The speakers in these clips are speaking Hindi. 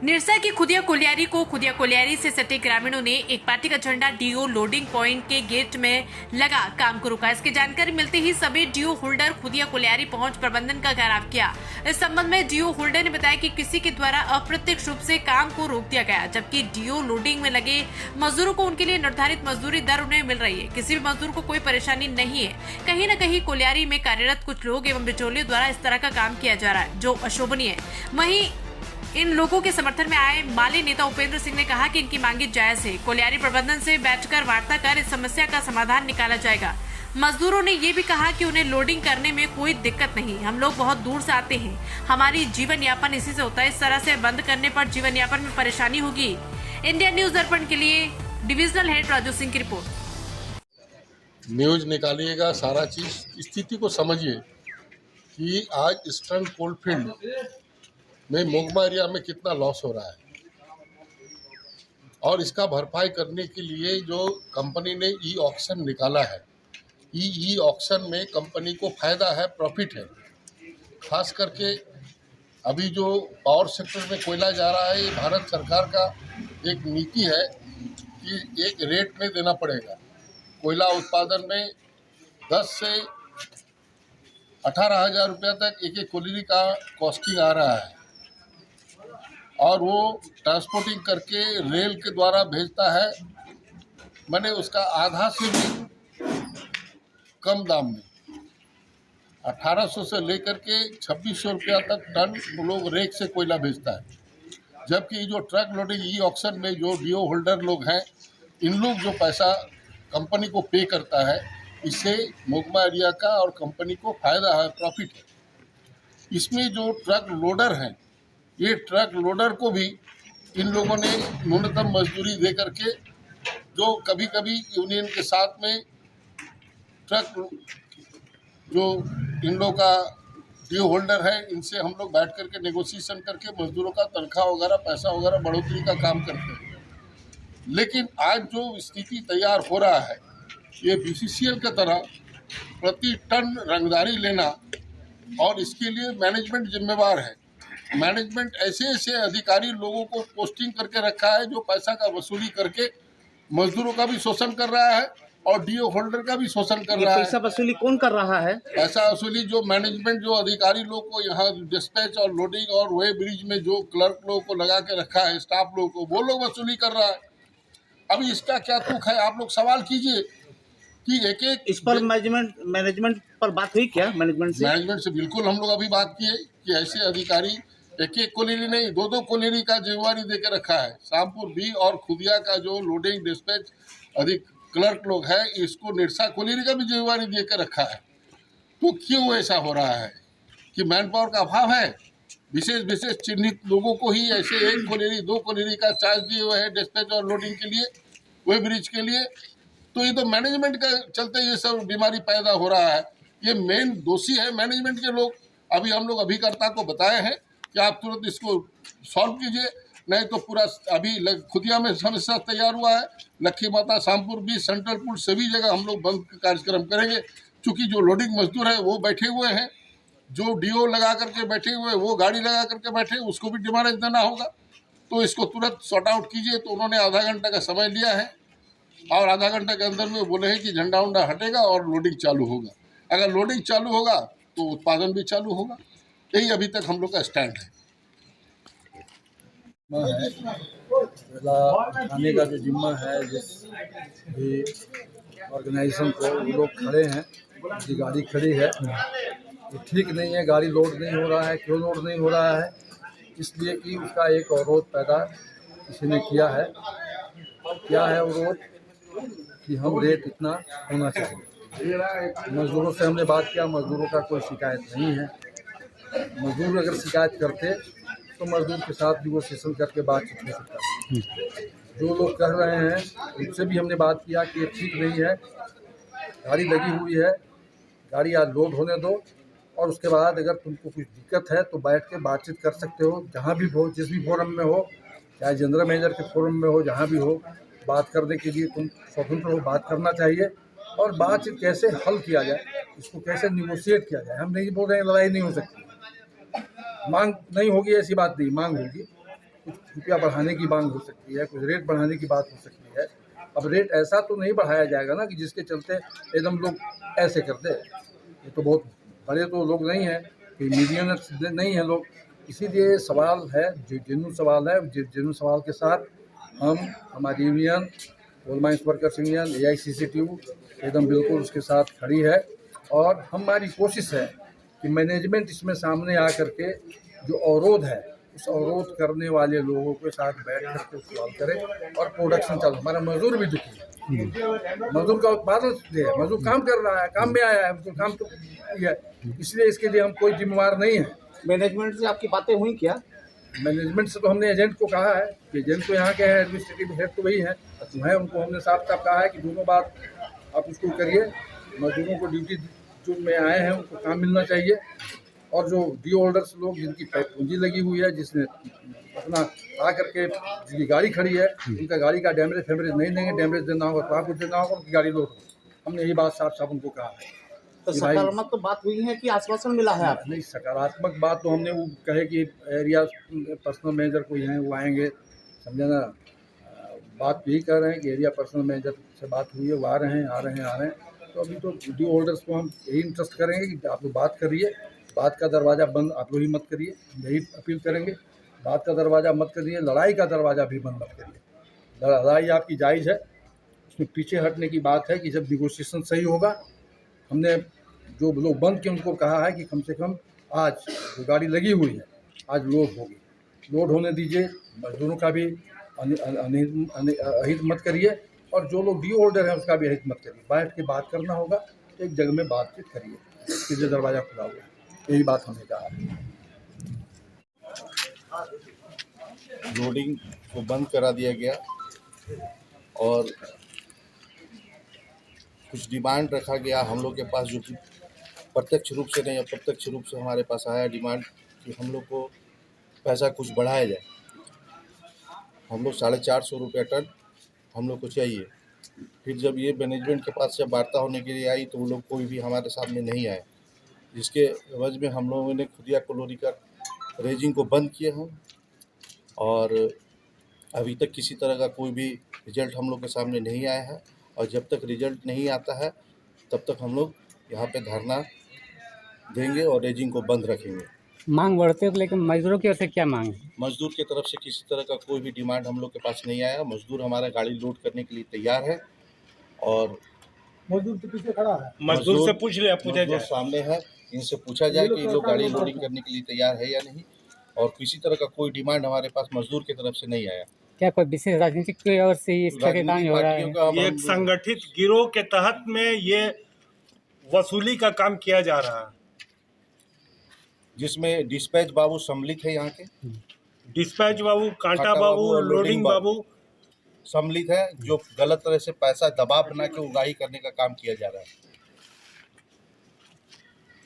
निरसा की खुदिया कोलियारी से सटे ग्रामीणों ने एक पार्टी का झंडा डीओ लोडिंग पॉइंट के गेट में लगा काम को रोका। इसकी जानकारी मिलते ही सभी डीओ होल्डर खुदिया कोलियारी पहुंच प्रबंधन का घेराव किया। इस संबंध में डीओ होल्डर ने बताया कि किसी के द्वारा अप्रत्यक्ष रूप से काम को रोक दिया गया, जबकि डीओ लोडिंग में लगे मजदूरों को उनके लिए निर्धारित मजदूरी दर उन्हें मिल रही है। किसी भी मजदूर को कोई परेशानी नहीं है। कहीं न कहीं कोलियारी में कार्यरत कुछ लोग एवं बिचौलियों द्वारा इस तरह का काम किया जा रहा है, जो अशोभनीय है। वहीं इन लोगों के समर्थन में आए माली नेता उपेंद्र सिंह ने कहा कि इनकी मांगे जायज है। कोलियारी प्रबंधन से बैठकर वार्ता कर इस समस्या का समाधान निकाला जाएगा। मजदूरों ने ये भी कहा कि उन्हें लोडिंग करने में कोई दिक्कत नहीं, हम लोग बहुत दूर से आते हैं, हमारी जीवन यापन इसी से होता है। इस तरह से बंद करने पर जीवन यापन में परेशानी होगी। इंडिया न्यूज दर्पण के लिए डिविजनल हेड राजू सिंह की रिपोर्ट। न्यूज निकालिएगा, सारा चीज स्थिति को समझिए कि आज ईस्टर्न कोलफील्ड में मोगमा एरिया में कितना लॉस हो रहा है, और इसका भरपाई करने के लिए जो कंपनी ने ई ऑक्शन निकाला है, ई ऑक्शन में कंपनी को फायदा है, प्रॉफिट है। खास करके अभी जो पावर सेक्टर में कोयला जा रहा है, ये भारत सरकार का एक नीति है कि एक रेट में देना पड़ेगा। कोयला उत्पादन में 10 से 18,000 रुपये तक एक कोयले का कॉस्टिंग आ रहा है, और वो ट्रांसपोर्टिंग करके रेल के द्वारा भेजता है, मैंने उसका आधा से भी कम दाम में 1800 से लेकर के 2600 रुपया तक टन लोग रेक से कोयला भेजता है। जबकि जो ट्रक लोडिंग ई ऑक्शन में जो डीओ होल्डर लोग हैं, इन लोग जो पैसा कंपनी को पे करता है, इससे मोगमा एरिया का और कंपनी को फायदा है, प्रॉफिट है। इसमें जो ट्रक लोडर हैं, ये ट्रक लोडर को भी इन लोगों ने न्यूनतम मजदूरी दे करके, जो कभी कभी यूनियन के साथ में ट्रक जो इन लोगों का डीओ होल्डर है, इनसे हम लोग बैठ करके नेगोशिएशन करके मजदूरों का तनख्वाह वगैरह, पैसा वगैरह बढ़ोतरी का काम करते हैं। लेकिन आज जो स्थिति तैयार हो रहा है, ये बीसीसीएल की तरह प्रति टन रंगदारी लेना, और इसके लिए मैनेजमेंट जिम्मेवार है। मैनेजमेंट ऐसे अधिकारी लोगों को पोस्टिंग करके रखा है जो पैसा का वसूली करके मजदूरों का भी शोषण कर रहा है और डीओ होल्डर का भी शोषण कर रहा है। पैसा वसूली कौन कर रहा है? पैसा वसूली जो मैनेजमेंट, जो अधिकारी लोग को यहाँ डिस्पैच और लोडिंग और वे ब्रिज में जो क्लर्क लोगों को लगा के रखा है, स्टाफ लोगों को, वो लोग वसूली कर रहा है। अभी इसका क्या तुक है? आप लोग सवाल कीजिए कि एक इस पर मैनेजमेंट पर बात हुई क्या? मैनेजमेंट से बिल्कुल हम लोग अभी बात किए कि ऐसे अधिकारी एक कोलियरी नहीं, 2 कोलियरी का जिम्मेवारी दे के रखा है। शामपुर बी और खुदिया का जो लोडिंग डिस्पैच अधिक क्लर्क लोग हैं, इसको निरसा कोलियरी का भी जिम्मेवारी दे के रखा है। तो क्यों ऐसा हो रहा है कि मैन पावर का अभाव है? विशेष चिन्हित लोगों को ही ऐसे 1 कोलियरी 2 कोलियरी का चार्ज दिए हुए हैं डिस्पैच और लोडिंग के लिए, वे ब्रिज के लिए। तो ये तो मैनेजमेंट के चलते ये सब बीमारी पैदा हो रहा है। ये मेन दोषी है मैनेजमेंट के लोग। अभी हम लोग अभिकर्ता को बताए हैं कि आप तुरंत इसको सॉल्व कीजिए, नहीं तो पूरा अभी खुदिया में समस्या तैयार हुआ है, लक्खी माता, शामपुर बीच, सेंट्रल पुल, सभी जगह हम लोग बंद कार्यक्रम करेंगे। क्योंकि जो लोडिंग मजदूर है वो बैठे हुए हैं, जो डीओ लगा करके बैठे हुए हैं, वो गाड़ी लगा करके बैठे, उसको भी डिमांड देना होगा। तो इसको तुरंत सॉर्ट आउट कीजिए। तो उन्होंने आधा घंटा का समय लिया है, और आधा घंटे के अंदर में बोले हैं कि झंडा उंडा हटेगा और लोडिंग चालू होगा। अगर लोडिंग चालू होगा तो उत्पादन भी चालू होगा। यही अभी तक हम लोग का स्टैंड है। थाने का जो जिम्मा है, जिस भी ऑर्गेनाइजेशन को, वो लोग खड़े हैं, ये गाड़ी खड़ी है, ये ठीक नहीं है। गाड़ी लोड नहीं हो रहा है। क्यों लोड नहीं हो रहा है? इसलिए कि उसका एक अवरोध पैदा किसी ने किया है। क्या है अवरोध? कि हम रेट इतना होना चाहिए। मजदूरों से हमने बात किया, मजदूरों का कोई शिकायत नहीं है। मजदूर अगर शिकायत करते तो मजदूर के साथ नेगोशिएशन करके बातचीत हो सकता है। जो लोग कह रहे हैं उनसे भी हमने बात किया कि ये ठीक नहीं है, गाड़ी लगी हुई है, गाड़ी आज लोड होने दो, और उसके बाद अगर तुमको कुछ दिक्कत है तो बैठ के बातचीत कर सकते हो, जहाँ भी हो, जिस भी फोरम में हो, चाहे जनरल मैनेजर के फोरम में हो, जहाँ भी हो, बात करने के लिए तुम स्वतंत्र हो। बात करना चाहिए, और बातचीत कैसे हल किया जाए, इसको कैसे निगोशिएट किया जाए। हम नहीं बोल रहे हैं लड़ाई नहीं हो सकती, मांग नहीं होगी, ऐसी बात नहीं, मांग होगी, कुछ रुपया बढ़ाने की मांग हो सकती है, कुछ रेट बढ़ाने की बात हो सकती है। अब रेट ऐसा तो नहीं बढ़ाया जाएगा ना कि जिसके चलते एकदम लोग ऐसे कर दे। ये तो बहुत बड़े तो लोग नहीं हैं, कि मिलियनर्स नहीं हैं लोग। इसीलिए सवाल है, जो जेन्युइन सवाल है, जेन्युइन सवाल के साथ हमारी union coal mines workers union AICCTU एकदम बिल्कुल उसके साथ खड़ी है। और हमारी कोशिश है कि मैनेजमेंट इसमें सामने आकर के जो अवरोध है, उस अवरोध करने वाले लोगों के साथ बैठ करके सवाल करें और प्रोडक्शन चालू। हमारा मजदूर भी दुखी है, मजदूर का उत्पादन है, मजदूर काम कर रहा है, काम में आया है, तो काम तो है, इसलिए इसके लिए हम कोई जिम्मेवार नहीं है। मैनेजमेंट से आपकी बातें हुई क्या? मैनेजमेंट से तो हमने एजेंट को कहा है कि एजेंट तो यहाँ के हैं, एडमिनिस्ट्रेटिव हेड तो वही है, उनको हमने साफ साफ कहा है कि दोनों बात आप उसको करिए। मजदूरों को ड्यूटी जो में आए हैं उनको काम मिलना चाहिए, और जो डी होल्डर्स लोग जिनकी पूंजी लगी हुई है, जिसने अपना आ करके जिनकी गाड़ी खड़ी है, उनका गाड़ी का डैमेज नहीं देंगे, डैमेज देना होगा तो आपको देना होगा, उनकी गाड़ी लोड हो। हमने यही बात साफ साफ उनको कहा है। तो सकारात्मक तो बात हुई है कि आश्वासन मिला है आप? नहीं, सकारात्मक बात तो हमने वो कहे कि एरिया पर्सनल मैनेजर कोई हैं वो आएंगे, समझे ना। बात यही कर रहे हैं कि एरिया पर्सनल मैनेजर से बात हुई है, वो आ रहे हैं। तो अभी तो डी होल्डर्स को हम यही इंटरेस्ट करेंगे कि आप लोग बात करिए, बात का दरवाज़ा बंद आप लोग ही मत करिए, यही अपील करेंगे। बात का दरवाज़ा मत करिए, लड़ाई का दरवाज़ा भी बंद मत करिए। लड़ाई आपकी जायज़ है, उसमें पीछे हटने की बात है कि जब निगोशिएशन सही होगा। हमने जो लोग बंद के उनको कहा है कि कम से कम आज जो गाड़ी लगी हुई है आज लोड होगी, लोड होने दीजिए। मजदूरों का भी अहित मत करिए, और जो लोग डी होल्डर हैं उसका भी अहित मत करिए। बैठ के बात करना होगा, तो एक जगह में बातचीत करिए, इसलिए दरवाज़ा खुला हुआ है, यही बात हमने कहा है। लोडिंग को बंद करा दिया गया और कुछ डिमांड रखा गया हम लोग के पास, जो कि प्रत्यक्ष रूप से नहीं, अप्रत्यक्ष रूप से हमारे पास आया डिमांड कि हम लोग को पैसा कुछ बढ़ाया जाए। हम लोग 450 रुपये टन हम लोग को चाहिए। फिर जब ये मैनेजमेंट के पास जब वार्ता होने के लिए आई तो वो लोग कोई भी हमारे सामने नहीं आए, जिसके एवज में हम लोगों ने खुदिया कोलोनी का रेजिंग को बंद किया है। और अभी तक किसी तरह का कोई भी रिजल्ट हम लोग के सामने नहीं आया है, और जब तक रिजल्ट नहीं आता है तब तक हम लोग यहाँ पे धरना देंगे और रेजिंग को बंद रखेंगे। मांग बढ़ते हो, लेकिन मजदूरों की ओर से क्या मांग है? मजदूर की तरफ से किसी तरह का कोई भी डिमांड हम लोग के पास नहीं आया। मजदूर हमारा गाड़ी लोड करने के लिए तैयार है, और मजदूर तो पीछे खड़ा है, मजदूर से पूछा जाए, सामने है, इनसे पूछा जाए कि लोग गाड़ी लोडिंग करने के लिए तैयार है या नहीं। और किसी तरह का कोई डिमांड हमारे पास मजदूर की तरफ से नहीं आया। क्या कोई विशेष राजनीतिक की ओर से इस तरह के काम हो रहा है? ये एक संगठित गिरोह के तहत में ये वसूली का काम किया जा रहा है, जिसमें डिस्पैच बाबू सम्मिलित है, यहाँ के डिस्पैच बाबू, कांटा बाबू और लोडिंग बाबू सम्मिलित है, जो गलत तरह से पैसा दबाव बना के उगाही करने का काम किया जा रहा है।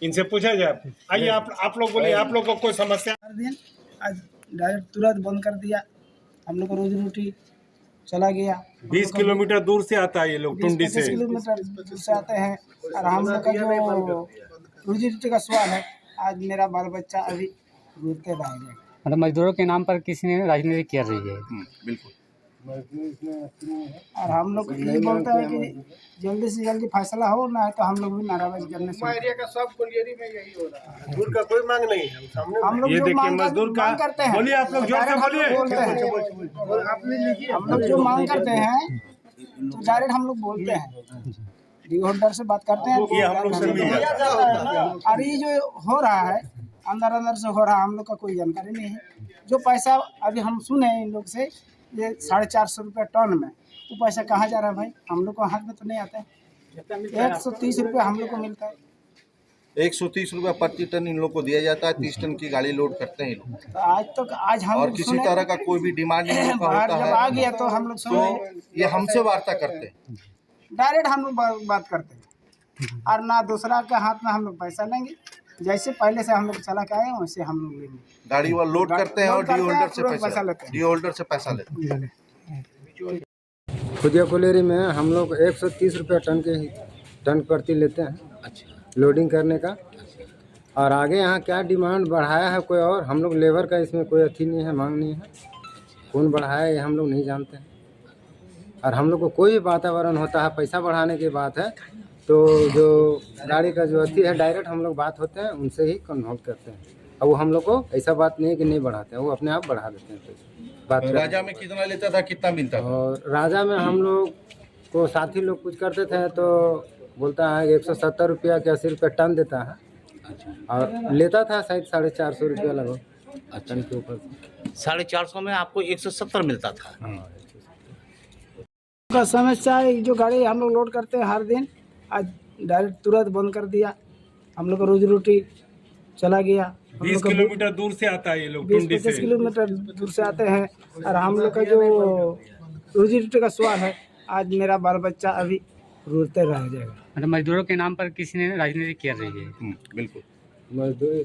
इनसे पूछा जाए। आइए आप लोग बोलिए, आप लोग को कोई समस्या? आज डायरेक्ट तुरंत बंद कर दिया, हम लोग को रोजी रोटी चला गया। 20 किलोमीटर दूर से आता है ये लोग, टुंडी से 20 किलोमीटर दूर से आते हैं, और हम लोग का जो रोजी रोटी का सवाल है, आज मेरा बाल बच्चा अभी घूरते रह गए। मतलब मजदूरों के नाम पर किसी ने राजनीति कर रही है। बिल्कुल। और हम लोग ये बोलते हैं कि जल्दी से जल्दी फैसला हो, ना है तो हम लोग भी नाराबाजी करने से। एरिया का सब कोलियरी में यही हो रहा है। मजदूर का कोई मांग नहीं है, हम लोग ये जो देखिए मांग मजदूर का करते हैं, बोलिए, आप लोग जोर से बोलिए। हम लोग जो मांग करते हैं तो डायरेक्ट हम लोग बोलते हैं, डी होल्डर से बात करते हैं। ये हम लोग से मिल जाता है। और ये जो हो रहा है अंदर से हो रहा है, हम लोग का कोई जानकारी नहीं है। जो पैसा अभी हम सुने इन लोग से, ये 450 रुपये टन में, वो पैसा कहाँ जा रहा है भाई? हम लोग को हाथ में तो नहीं आता है। 130 रुपये हम लोग को मिलता है। 130 रुपये प्रति टन इन लोग को दिया जाता है। 30 टन की गाड़ी लोड करते हैं लोग। तो आज हम और किसी तरह का कोई भी डिमांड इन लोग का बाहर होता जब आ है गया तो हम लोग तो सुने, ये हमसे वार्ता करते हैं, डायरेक्ट हम लोग बात करते हैं, और ना दूसरा के हाथ में हम लोग पैसा लेंगे। जैसे पहले से हम लोग चला के आए वैसे हम लोग लेंगे। गाड़ी वो लोड करते हैं और डी होल्डर से तुरंत पैसा लेते हैं। डी होल्डर से पैसा लेते हैं। खुदिया कोलेरी में हम लोग 130 रुपये टन प्रति लेते हैं। अच्छा। लोडिंग करने का। और आगे यहाँ क्या डिमांड बढ़ाया है कोई और, हम लोग लेबर का इसमें कोई अथी नहीं है, मांग नहीं है। कौन बढ़ाए ये हम लोग नहीं जानते हैं। और हम लोग को कोई भी वातावरण होता है पैसा बढ़ाने की बात है तो जो गाड़ी का जो अथी है डायरेक्ट हम लोग बात होते हैं उनसे ही कन्वर्ट करते हैं। और वो हम लोग को ऐसा बात नहीं है कि नहीं बढ़ाते हैं, वो अपने आप बढ़ा देते हैं पैसा। बात राजा में कितना लेता था, कितना मिलता था? और राजा में हम लोग को साथी लोग कुछ करते थे तो बोलता है 170 रुपया के 80 रुपया टन देता है। और लेता था शायद 450 रुपया लगभग टन के ऊपर। 450 में आपको 170 मिलता था। का समस्या है जो गाड़ी हम लोग लोड करते हैं हर दिन, आज डायरेक्ट तुरंत बंद कर दिया। हम लोग का रोजी रोटी चला गया। 20 किलोमीटर दूर से आता है ये लोग, 20-25 किलोमीटर दूर से आते हैं और हम लोग का जो रोजी रोटी का सवाल है, आज मेरा बाल बच्चा अभी रोते रह जाएगा। मतलब मजदूरों के नाम पर किसी ने राजनीति कर रही है। बिल्कुल। मजदूर